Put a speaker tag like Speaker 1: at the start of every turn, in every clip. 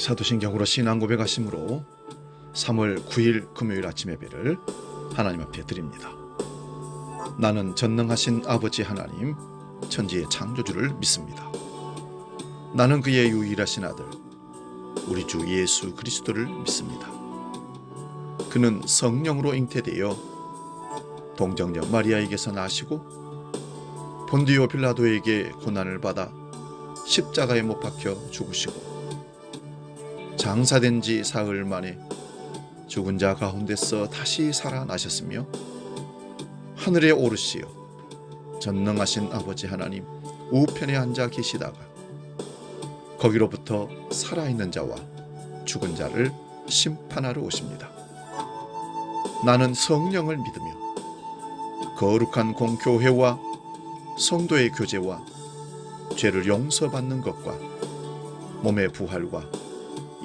Speaker 1: 사도신경으로 신앙 고백하심으로 3월 9일 금요일 아침 예배를 하나님 앞에 드립니다. 나는 전능하신 아버지 하나님, 천지의 창조주를 믿습니다. 나는 그의 유일하신 아들, 우리 주 예수 그리스도를 믿습니다. 그는 성령으로 잉태되어 동정녀 마리아에게서 나시고 본디오 빌라도에게 고난을 받아 십자가에 못 박혀 죽으시고 장사된 지 사흘 만에 죽은 자 가운데서 다시 살아나셨으며 하늘에 오르시어 전능하신 아버지 하나님 우편에 앉아 계시다가 거기로부터 살아있는 자와 죽은 자를 심판하러 오십니다. 나는 성령을 믿으며 거룩한 공교회와 성도의 교제와 죄를 용서받는 것과 몸의 부활과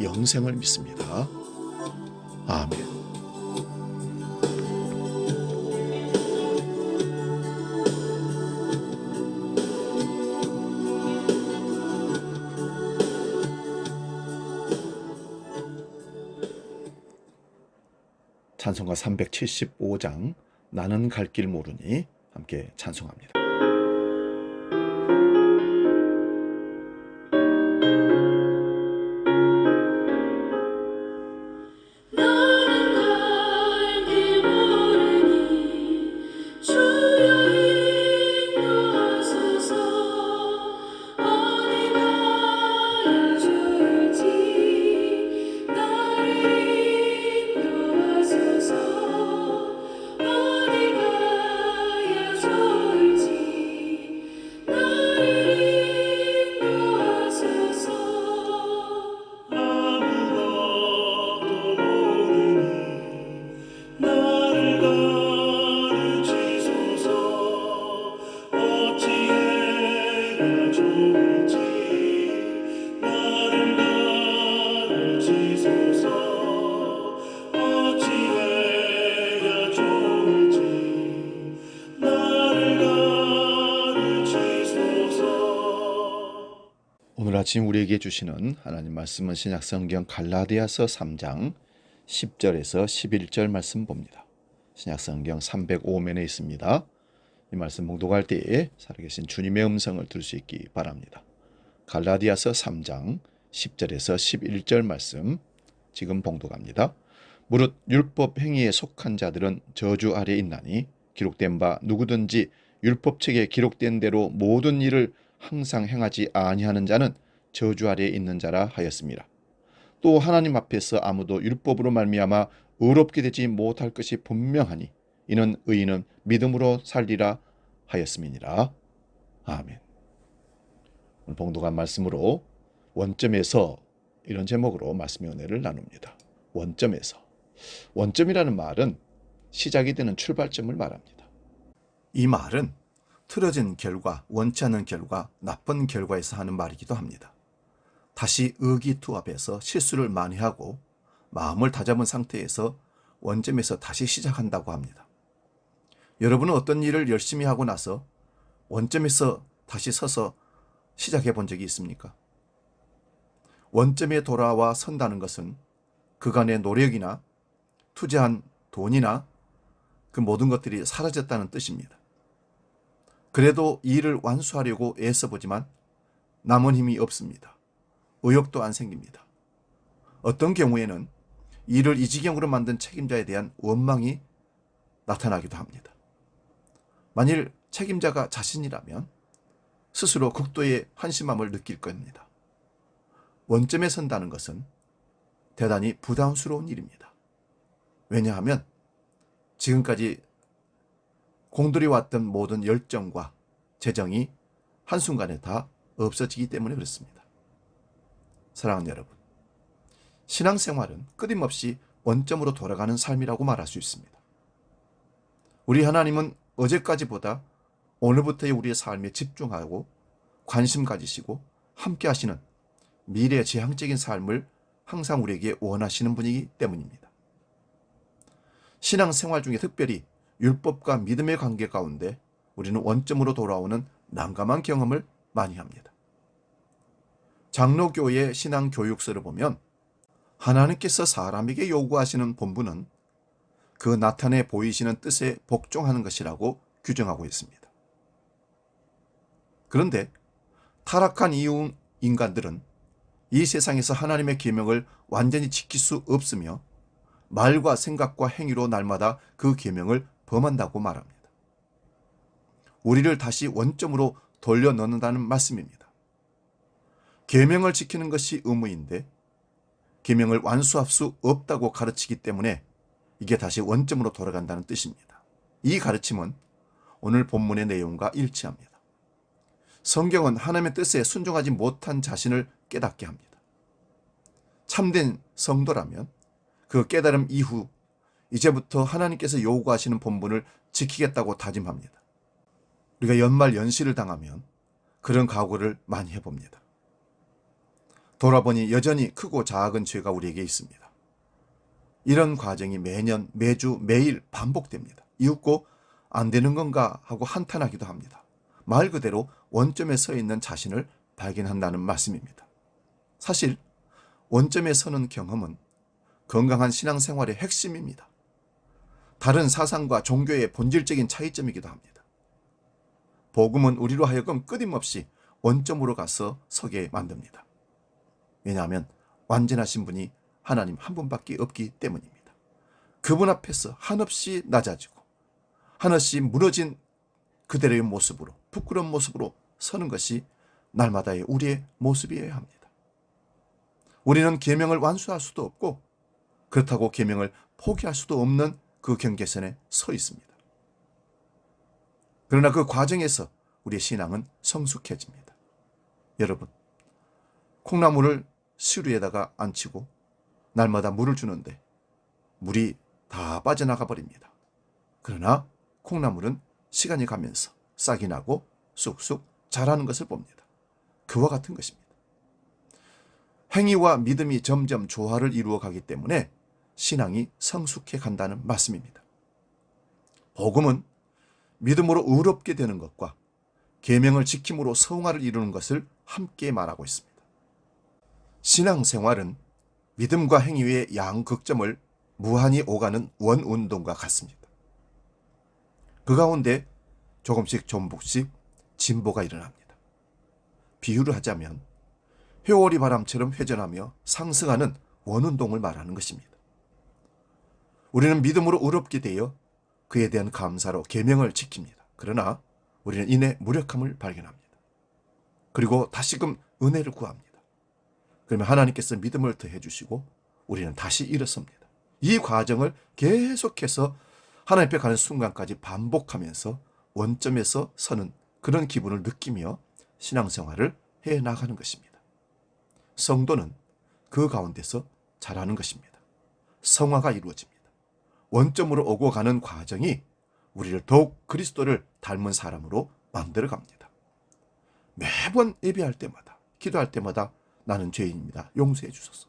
Speaker 1: 영생을 믿습니다. 아멘. 찬송가 375장 나는 갈 길 모르니 함께 찬송합니다. 오늘 아침 우리에게 주시는 하나님 말씀은 신약성경 갈라디아서 3장 10절에서 11절 말씀 봅니다. 신약성경 305면에 있습니다. 이 말씀 봉독할 때에 살아계신 주님의 음성을 들을 수 있기 바랍니다. 갈라디아서 3장 10절에서 11절 말씀 지금 봉독합니다. 무릇 율법 행위에 속한 자들은 저주 아래 있나니 기록된 바 누구든지 율법책에 기록된 대로 모든 일을 항상 행하지 아니하는 자는 저주 아래에 있는 자라 하였습니다. 또 하나님 앞에서 아무도 율법으로 말미암아 의롭게 되지 못할 것이 분명하니 이는 의인은 믿음으로 살리라 하였음이니라. 아멘. 오늘 봉독한 말씀으로 원점에서 이런 제목으로 말씀의 은혜를 나눕니다. 원점이라는 말은 시작이 되는 출발점을 말합니다. 이 말은 틀어진 결과, 원치 않는 결과, 나쁜 결과에서 하는 말이기도 합니다. 다시 의기투합해서 실수를 많이 하고 마음을 다잡은 상태에서 원점에서 다시 시작한다고 합니다. 여러분은 어떤 일을 열심히 하고 나서 원점에서 다시 서서 시작해 본 적이 있습니까? 원점에 돌아와 선다는 것은 그간의 노력이나 투자한 돈이나 그 모든 것들이 사라졌다는 뜻입니다. 그래도 이 일을 완수하려고 애써보지만 남은 힘이 없습니다. 의욕도 안 생깁니다. 어떤 경우에는 이를 이 지경으로 만든 책임자에 대한 원망이 나타나기도 합니다. 만일 책임자가 자신이라면 스스로 극도의 한심함을 느낄 겁니다. 원점에 선다는 것은 대단히 부담스러운 일입니다. 왜냐하면 지금까지 공들여 왔던 모든 열정과 재정이 한순간에 다 없어지기 때문에 그렇습니다. 사랑하는 여러분, 신앙생활은 끊임없이 원점으로 돌아가는 삶이라고 말할 수 있습니다. 우리 하나님은 어제까지보다 오늘부터의 우리의 삶에 집중하고 관심 가지시고 함께 하시는 미래 지향적인 삶을 항상 우리에게 원하시는 분이기 때문입니다. 신앙생활 중에 특별히 율법과 믿음의 관계 가운데 우리는 원점으로 돌아오는 난감한 경험을 많이 합니다. 장로교의 신앙교육서를 보면 하나님께서 사람에게 요구하시는 본분은 그 나타내 보이시는 뜻에 복종하는 것이라고 규정하고 있습니다. 그런데 타락한 이후 인간들은 이 세상에서 하나님의 계명을 완전히 지킬 수 없으며 말과 생각과 행위로 날마다 그 계명을 범한다고 말합니다. 우리를 다시 원점으로 돌려넣는다는 말씀입니다. 계명을 지키는 것이 의무인데 계명을 완수할 수 없다고 가르치기 때문에 이게 다시 원점으로 돌아간다는 뜻입니다. 이 가르침은 오늘 본문의 내용과 일치합니다. 성경은 하나님의 뜻에 순종하지 못한 자신을 깨닫게 합니다. 참된 성도라면 그 깨달음 이후 이제부터 하나님께서 요구하시는 본분을 지키겠다고 다짐합니다. 우리가 연말 연시를 당하면 그런 각오를 많이 해봅니다. 돌아보니 여전히 크고 작은 죄가 우리에게 있습니다. 이런 과정이 매년, 매주, 매일 반복됩니다. 이윽고 안 되는 건가 하고 한탄하기도 합니다. 말 그대로 원점에 서 있는 자신을 발견한다는 말씀입니다. 사실 원점에 서는 경험은 건강한 신앙생활의 핵심입니다. 다른 사상과 종교의 본질적인 차이점이기도 합니다. 복음은 우리로 하여금 끊임없이 원점으로 가서 서게 만듭니다. 왜냐하면 완전하신 분이 하나님 한 분밖에 없기 때문입니다. 그분 앞에서 한없이 낮아지고 한없이 무너진 그대로의 모습으로, 부끄러운 모습으로 서는 것이 날마다의 우리의 모습이어야 합니다. 우리는 계명을 완수할 수도 없고 그렇다고 계명을 포기할 수도 없는 그 경계선에 서 있습니다. 그러나 그 과정에서 우리의 신앙은 성숙해집니다. 여러분, 콩나물을 시루에다가 앉히고 날마다 물을 주는데 물이 다 빠져나가 버립니다. 그러나 콩나물은 시간이 가면서 싹이 나고 쑥쑥 자라는 것을 봅니다. 그와 같은 것입니다. 행위와 믿음이 점점 조화를 이루어 가기 때문에 신앙이 성숙해 간다는 말씀입니다. 복음은 믿음으로 의롭게 되는 것과 계명을 지킴으로 성화를 이루는 것을 함께 말하고 있습니다. 신앙생활은 믿음과 행위의 양극점을 무한히 오가는 원운동과 같습니다. 그 가운데 조금씩 진보가 일어납니다. 비유를 하자면 회오리 바람처럼 회전하며 상승하는 원운동을 말하는 것입니다. 우리는 믿음으로 의롭게 되어 그에 대한 감사로 계명을 지킵니다. 그러나 우리는 이내 무력함을 발견합니다. 그리고 다시금 은혜를 구합니다. 그러면 하나님께서 믿음을 더해 주시고 우리는 다시 일어섭니다. 이 과정을 계속해서 하나님 앞에 가는 순간까지 반복하면서 원점에서 서는 그런 기분을 느끼며 신앙생활을 해나가는 것입니다. 성도는 그 가운데서 자라는 것입니다. 성화가 이루어집니다. 원점으로 오고 가는 과정이 우리를 더욱 그리스도를 닮은 사람으로 만들어 갑니다. 매번 예배할 때마다, 기도할 때마다 나는 죄인입니다. 용서해 주소서.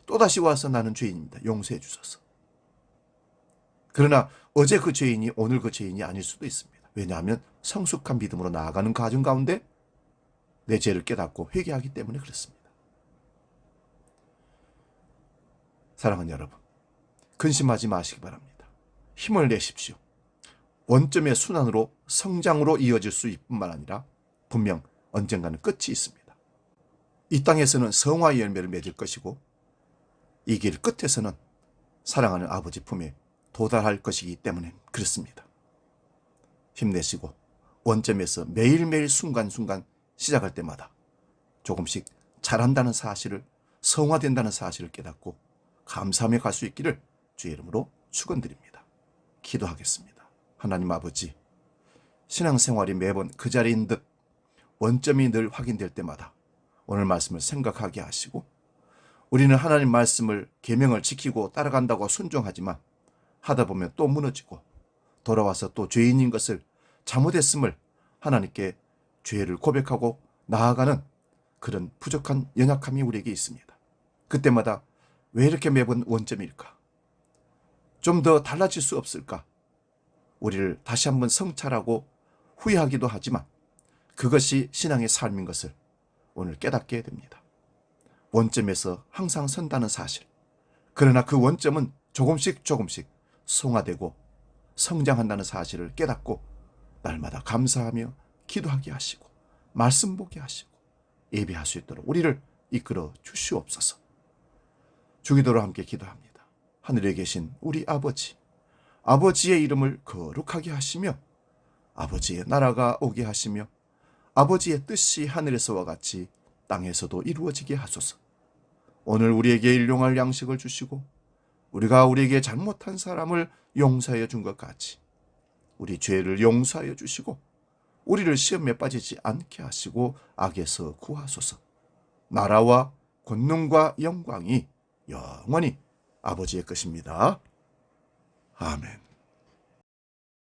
Speaker 1: 또다시 와서 나는 죄인입니다. 용서해 주소서. 그러나 어제 그 죄인이 오늘 그 죄인이 아닐 수도 있습니다. 왜냐하면 성숙한 믿음으로 나아가는 과정 가운데 내 죄를 깨닫고 회개하기 때문에 그렇습니다. 사랑하는 여러분, 근심하지 마시기 바랍니다. 힘을 내십시오. 원점의 순환으로 성장으로 이어질 수 있을 뿐만 아니라 분명 언젠가는 끝이 있습니다. 이 땅에서는 성화의 열매를 맺을 것이고 이 길 끝에서는 사랑하는 아버지 품에 도달할 것이기 때문에 그렇습니다. 힘내시고 원점에서 매일매일 순간순간 시작할 때마다 조금씩 잘한다는 사실을, 성화된다는 사실을 깨닫고 감사하며 갈 수 있기를 주의 이름으로 축원드립니다. 기도하겠습니다. 하나님 아버지, 신앙생활이 매번 그 자리인 듯 원점이 늘 확인될 때마다 오늘 말씀을 생각하게 하시고 우리는 하나님 말씀을, 계명을 지키고 따라간다고 순종하지만 하다 보면 또 무너지고 돌아와서 또 죄인인 것을, 잘못했음을 하나님께 죄를 고백하고 나아가는 그런 부족한 연약함이 우리에게 있습니다. 그때마다 왜 이렇게 매번 원점일까? 좀 더 달라질 수 없을까? 우리를 다시 한번 성찰하고 후회하기도 하지만 그것이 신앙의 삶인 것을 오늘 깨닫게 됩니다. 원점에서 항상 선다는 사실. 그러나 그 원점은 조금씩 송화되고 성장한다는 사실을 깨닫고 날마다 감사하며 기도하게 하시고 말씀 보게 하시고 예배할 수 있도록 우리를 이끌어 주시옵소서. 주기도로 함께 기도합니다. 하늘에 계신 우리 아버지, 아버지의 이름을 거룩하게 하시며 아버지의 나라가 오게 하시며 아버지의 뜻이 하늘에서와 같이 땅에서도 이루어지게 하소서. 오늘 우리에게 일용할 양식을 주시고 우리가 우리에게 잘못한 사람을 용서하여 준 것 같이 우리 죄를 용서하여 주시고 우리를 시험에 빠지지 않게 하시고 악에서 구하소서. 나라와 권능과 영광이 영원히 아버지의 것입니다. 아멘.